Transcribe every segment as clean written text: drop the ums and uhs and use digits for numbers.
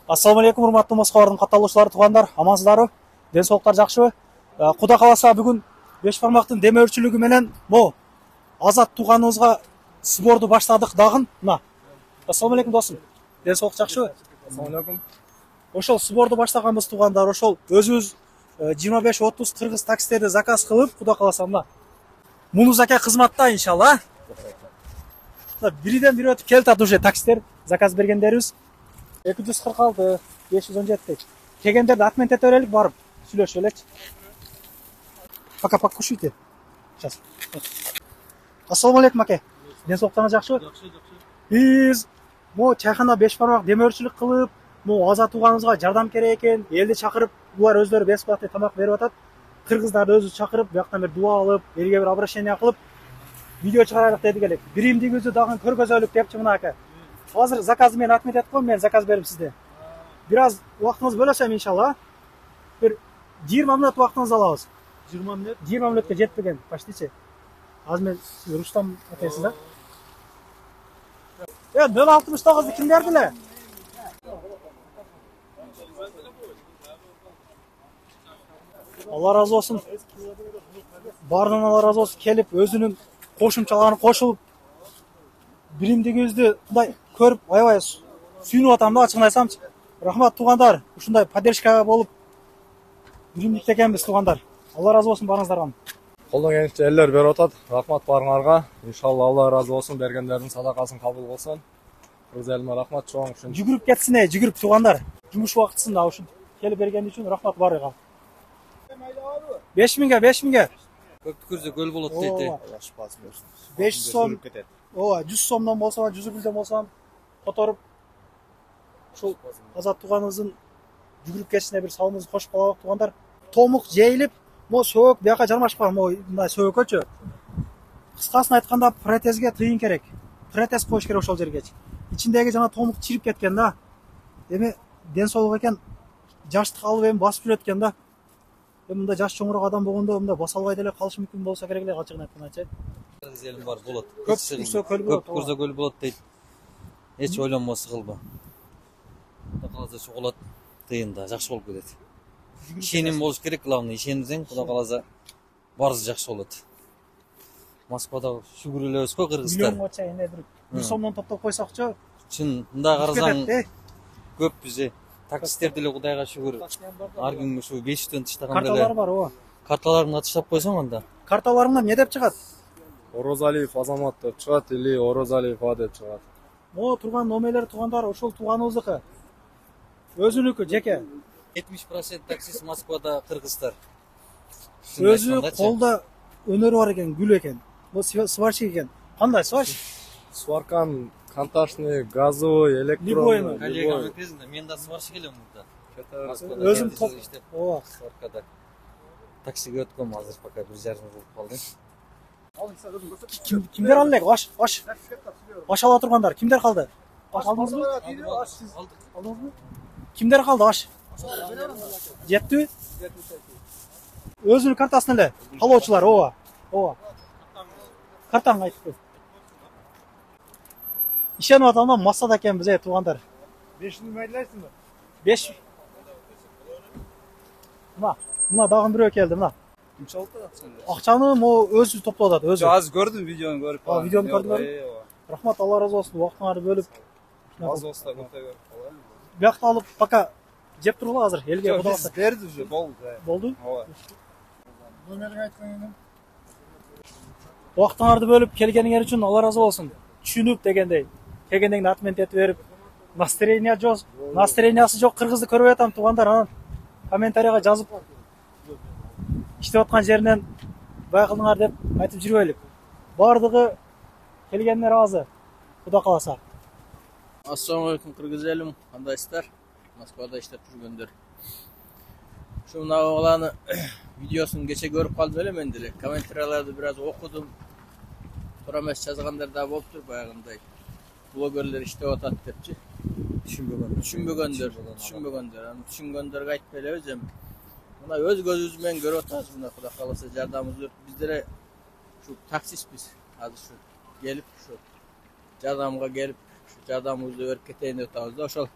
Assalamu алейкум, урматтуу Москвалардын катталуучулары, туугандар, амансыздарбы? Ден соолуктар жакшыбы? Кудай кааласа бүгүн беш бармактын демөөрчүлүгү менен могу Азат тууганыбызга сборду баштадык дагы. Мына. Ассаламу алейкум досум. Ден соолук жакшыбы? Ассаламу алейкум. Ошол сборду баштаганбыз туугандар, ошол өзүбүз 25-30 кыргыз таксистерди заказ кылып, кудай кааласа мына Мунуз аке кызматта иншалла. Бириден бири өтүп келатат уже таксистер заказ бергендерибиз. 246, 517. Келгендерди отментете берелик, барып сүйлөшүп элечи. Пока покушайте. Сейчас. Ассаламу алейкум аке. Ден соолуктарыңыз жакшыбы? Жакшы. Биз могу чайхана беш бармак демөөрчүлүк кылып, могу Азат тууганыбызга жардам керек экен. Элди чакырып, булар өздөрү бесплатный тамак берип атат. Кыргыздарды өзү чакырып, бияктан бир дуа алып, элге бир обращение кылып, видео чыгарайлык дедик элек. Биримдигибизди дагы көргөзөлүк депчи мына аке. Азыр заказды мен отмет этип коем, мен заказ берип сизде. Бир аз убактыңыз бөлөсөм иншалла. Бир 20 мүнөт убактыңызды алабыз. 20 мүнөт? 20 мүнөткө жетпеген, почтичи. Азыр мен Рустам акесиз да. 069-ду ким берди эле? Алла разы болсун. Баарынан Алла разы болсун, келип өзүнүн кошумчаларын кошулуп, биримдигибизди мындай көрүп аябай сүйүнүп атам да, ачыгын айтсамчы. Рахмат туугандар, ушундай поддержка болуп биримдикте экенбиз туугандар. Алла разы болсун баарыңыздардан. Колдон келишинче элдер берип атат. Рахмат баарыңарга. Иншалла Алла разы болсун, бергендердин садакасын кабыл кылсын. Кыргыз элиме рахмат чоң үчүн. Жүгүрүп кетсин, жүгүрүп туугандар. Жумуш убактысында ушун келип бергени үчүн рахмат баарыга. 5000ге. Көптү көрсө көл болот дейт. 500 сом. Ооба, 100 сомдон болсо, 100 рубльден болсо которуп ушул Азат тууганыбыздын жүгүрүп кетишине бир салымыбызды кошуп калабык туугандар. Томук жейилип, могу сөөгүк бияка жармашып калган, могу мындай сөөгөчү. Кыскасын айтканда протезге тыйын керек. Протез коюш керек ошол жергечи. Ичиндеги жана томук чирип кеткен да. Эми ден соолук экен, жаштык алып эми басып жүрөт экен да. Мында жаш чоңураак адам болгондо мында баса албай деле калышы мүмкүн болсо керек эле, ачыгын айтканда. Кыргыз элим бар болот. Көп көрсө көл болот. Көп көрсө көл болот дейт. Эч ойлонбосо кылба. Кудай кааласа чогулат, тыйында жакшы болуп кетет. Ишеним болуш керек, главный ишенсең, Кудай кааласа баарысы жакшы болот. Москвада шүгүр элебиз го кыргыздар. Миллионго чейин бир сомдон топтоп койсокчу. Чын, мында карасаң көп биз таксистер деле Кудайга шүгүр. Ар күнгө ушу 500дөн тыштаган деле. Карталар бар, ооба. Карталарымды атыштап койсоң анда. Карталарыңда эмне деп чыгат? Орозалиев Азамат деп чыгат или Орозалиев А деп чыгат. Могу турган номерлер туугандар ошол тууганыбыздыкы. Өзүнүкү жеке. 70% таксист Москвада кыргыздар. Өзү колдо өнөрү бар экен, гүл экен. Бул сварщик экен. Кандай сварщик? Сваркан, контактный, газовый, электронный. Коллегам кезинде мен да сварщик элем мурда. Өзүм топ. Ооба. Сваркада. Таксиге өткөм азыр пока 1,5 жыл болуп калды. Кимдер алды элек? Аш ала тургандар, кимдер калды? Аш алдыңызбы? Алдыңызбы? Кимдер калды аш? Жетти? Өзүнүн картасын эле калоочулар, ооба. Ооба. Картаңды айтып. Ишенип атам да, массада экенбиз, туугандар. 500 майдайлайсыңбы? 5. Мына дагы бирөө келди, мына. Ким чалды акчаны? Акчаны могу өзү топтоп атат, өзү. Азыр көрдүм, видеону көрүп. Видеону көрдүңөрбү? Рахмат, Алла разы болсун, убактыңарды бөлүп. Аз болсо да көрүп. Биякта алып, пока жеп тургула азыр, элге кудай кааласа. Берди уже, болду. Болду? Ооба. Номерин айткан. Убактыңарды бөлүп келгениңер үчүн Алла разы болсун. Түшүнүп дегендей. Келгендеңди отмент этип берип, настроениясы жок кыргызды көрүп атам туугандар, анан комментарийга жазып иштеп аткан жеринен бай кылдыңар деп айтып жүрбөйлүк. Бардыгы келгенler разы. Кудай кааласа. Ассаламу алейкум кыргыз элим, кандайсыздар? Москвада иштеп жүргөндөр. Ушу мына баланы видеосун кече көрүп калдым эле мен деле. Комментарийлерди бир аз окудум. Туура эмес жазгандар да болуптур баягындай. Блогерлер иштеп атат депчи. Түшүнбөгөндөр. Түшүнгөндөргө айтып беребиз эми. Мына өз көзүбүз менен көрүп атабыз, мына Кудай кааласа жардамыбызды биз деле ушу таксистпиз. Азыр ушу келип ушу жардамга келип, ушу жардамыбызды берип кетейин деп атабыз да. Ошол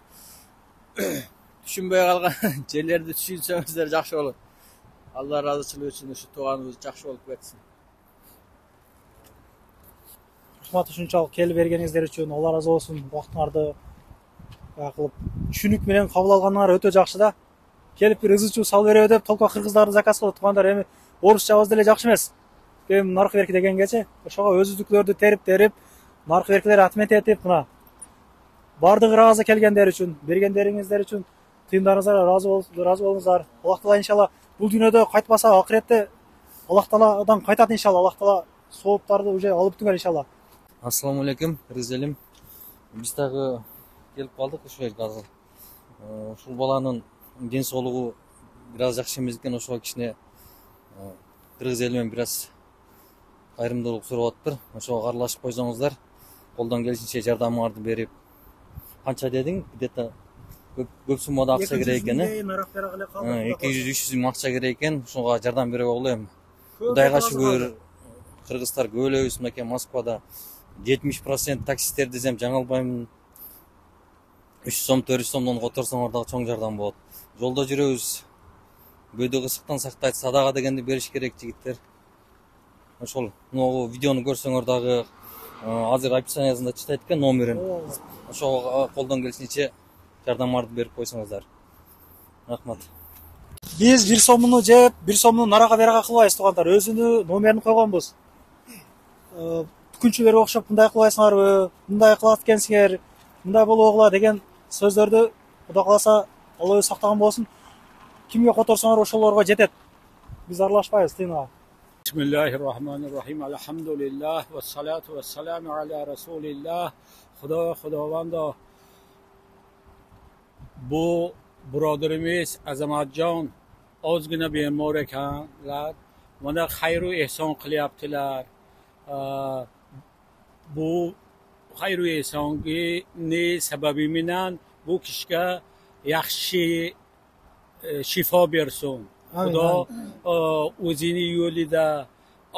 түшүнбөй калган жерлерди түшүнсөңүздөр жакшы болот. Алла ыраазычылыгы үчүн ушу тууганыбыз жакшы болуп кетсин. Рахмат ушунчалык келип бергениңиздер үчүн. Алла ыраазы болсун. Убактыңарды кылып түшүнүк менен кабыл алганыңар өтө жакшы да. Келип бир ызы чуу салып береби деп толко кыргыздарды заказ кылып туугандар эми орусчабыз деле жакшы эмес. Эми наркы берки дегенгечи ошого өзүздүклөрдү терип наркы беркилер атмет этип мына бардыгы ыраазы келгендер үчүн, бергендериңиздер үчүн тыйымдарыңызга ыраазы болуңуздар. Аллах таала иншалла бул дүйнөдө кайтпаса акыретте Аллах Тааладан кайтат иншалла. Аллах Таала сооптарды уже алып бүтүңөр иншалла. Ассаламу алейкум, Кыргыз элим. Биз дагы келип калдык ушул жерге азыр. Ушул баланын ден соолугу бир аз жакшы эмес экен, ошого кичине Кыргыз эли менен бир аз кайрымдуулук сурап атыптыр. Ошого аралашып койсоңуздар, колдон келишинче жардамыңарды берип. Канча дедиң? Где-то көп суммада акча керек экен, 200-300 миң акча керек экен. Ушуга жардам бере ойлойм. Кудайга шүгүр, кыргыздар көп элебиз мынакей Москвада 70% таксисттер десем жаңылбайм. 300 сом, 400 сомдон которсоңор дагы чоң жардам болот. Жолдо жүрөбүз. Бөйдө кысыктан сактайт, садага дегенди бериш керек жигиттер. Ошол могу видеону көрсөңөр дагы азыр описаниясында чытайт экен номерин. Ошого колдон келишинче жардамыңарды берип койсоңуздар. Рахмат. Биз 1 сомуну жеп, 1 сомуну нарага берага кылбайбыз туугандар. Өзүнүн номерин койгонбуз. Күнчүлөр окшоп мындай кылбайсыңарбы, мындай кылат экенсиңер, мындай болобугула деген сөздөрдү Кудай кааласа Алла өзү сактаган болсун. Кимге которсоңор ошолорго жетет. Биз аралашпайбыз тыйынга. Bismillahirrahmanirrahim. Elhamdülillah ve salatu ve selamu ala Resulillah. Xudovando bu birodarimiz Azamatjon ozgina bemor ekanlar. Mana xayru ehson qilyaptilar. Bu xayru ehsongi sababi bilan bu kishiga yaxshi shifo bersin. Xudo o'zini yo'lida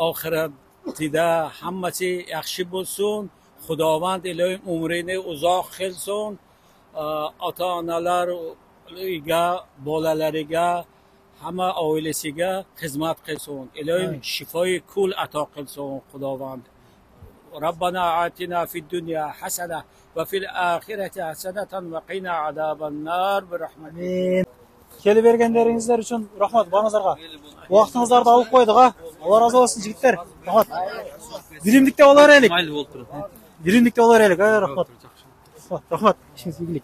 oxiratida hammasi yaxshi bo'lsin. Xudovand iloyim umrini uzoq qilsin. Ota-onalariga, bolalariga, hamma oilasiga xizmat qilsin. Iloyim shifoi kul ato qilsin Xudovand. Rabbana atina fid dunya hasana va fil akhirati hasanatan va qina azaban nar bi rahmatik. Келип бергендериңиздер үчүн рахмат баарыңыздарга. Убактыңыздарды алып койдук, Алла ыраазы болсун жигиттер. Рахмат. Биримдикте боло берелик. Майлы болуп тур. Биримдикте боло берелик, рахмат. Рахмат. Ишиңиз ийгилик.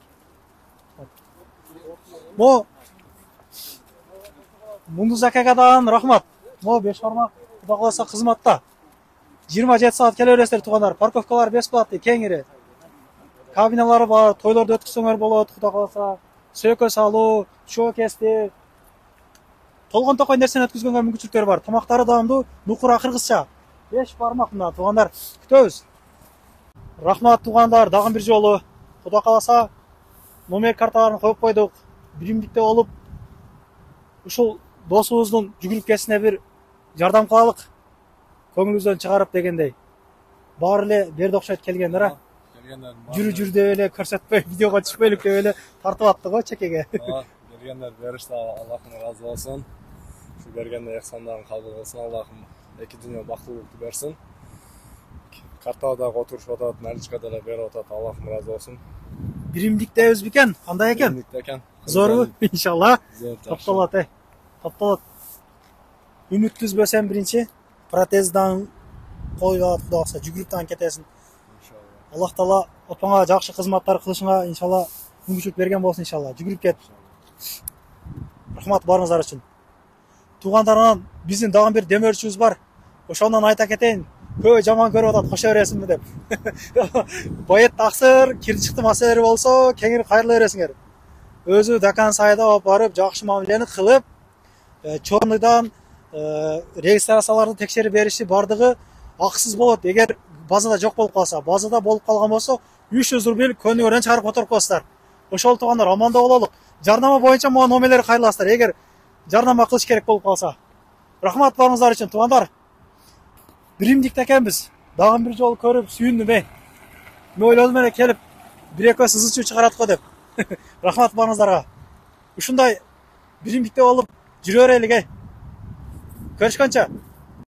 Мундуз акага дагы рахмат. 5 бармак Кудай кааласа кызматта. 27 саат келе бересиздер туугандар. Парковкалар бесплатный, кеңири. Кабиналары бар, тойлорду өткөзсөңөр болот, Кудай кааласа. Сөйкө салуу, чоо кести. Толгон токой нерсени өткөзгөнгө мүмкүнчүлүктөр бар. Тамактары даамдуу, нукура кыргызча. 5 бармак мына туугандар. Күтөбүз. Рахмат туугандар, дагы бир жолу. Кудай кааласа номер карталарын коюп койдук. Биримдикте болуп, ушул досубуздун жүгүрүп кетишине бир жардам кылалык. Көңүлүбүздөн чыгарып дегендей. Баары эле берди окшойт келгендер, жүрү деп эле көрсөтпөй, видеого түшпөйлүк деп эле тартып атты го чекеге. Бергендер беришти, Аллахым ыраазы болсун. Şu бергенде эхсандарын кабыл кылсын, Аллахым эки дүйнө бактылуулукту берсин. Картада отурушуп атат, наличка деле берип атат, Аллахым ыраазы болсун. Биримдиктебиз бекен, кандай экен? Биримдикте экен. Зорбу? Иншалла. Топтолот, топтолот. Үмүт үзбөсөм биринчи протездан коюп алат, Кудай кааласа жүгүрүп дагы кетесиң. Аллах Таала отоңа жакшы кызматтар кылышыңа иншалла мүмкүнчүлүк берген болсун иншалла. Жүгүрүп кет. Рахмат баарыңыздар үчүн. Туугандарымдан биздин дагы бир демөөрчүбүз бар. Ошондон айта кетейин. Көбү жаман көрүп атат, кошо бересиңби деп. Байет таксыр, кирчикти маселери болсо, кеңири кайрыла бересиңер. Өзү Дакан сайда алып барып, жакшы мамилени кылып, чорнуйдан регистрацияларды текшерип бериши бардыгы акысыз болот. Эгер базада жок болуп калса, базада болуп калган болсо 300 рубль көнүгөрөн чыгарып которуп коесуздар. Ошол туугандар аманда бололук. Жарнама боюнча могу номерлерди кайрыласыздар, эгер жарнама кылыш керек болуп калса. Рахмат баарыңыздар үчүн туугандар. Биримдикте экенбиз. Дагы бир жолу көрүп сүйүндүм. Мен ойлодум эле келип, бир экөөсү ызы чуу чыгарат го деп. Рахмат барыңыздарга. Ушундай биримдикте болуп жүрө берелик. Көрүшкөнчө.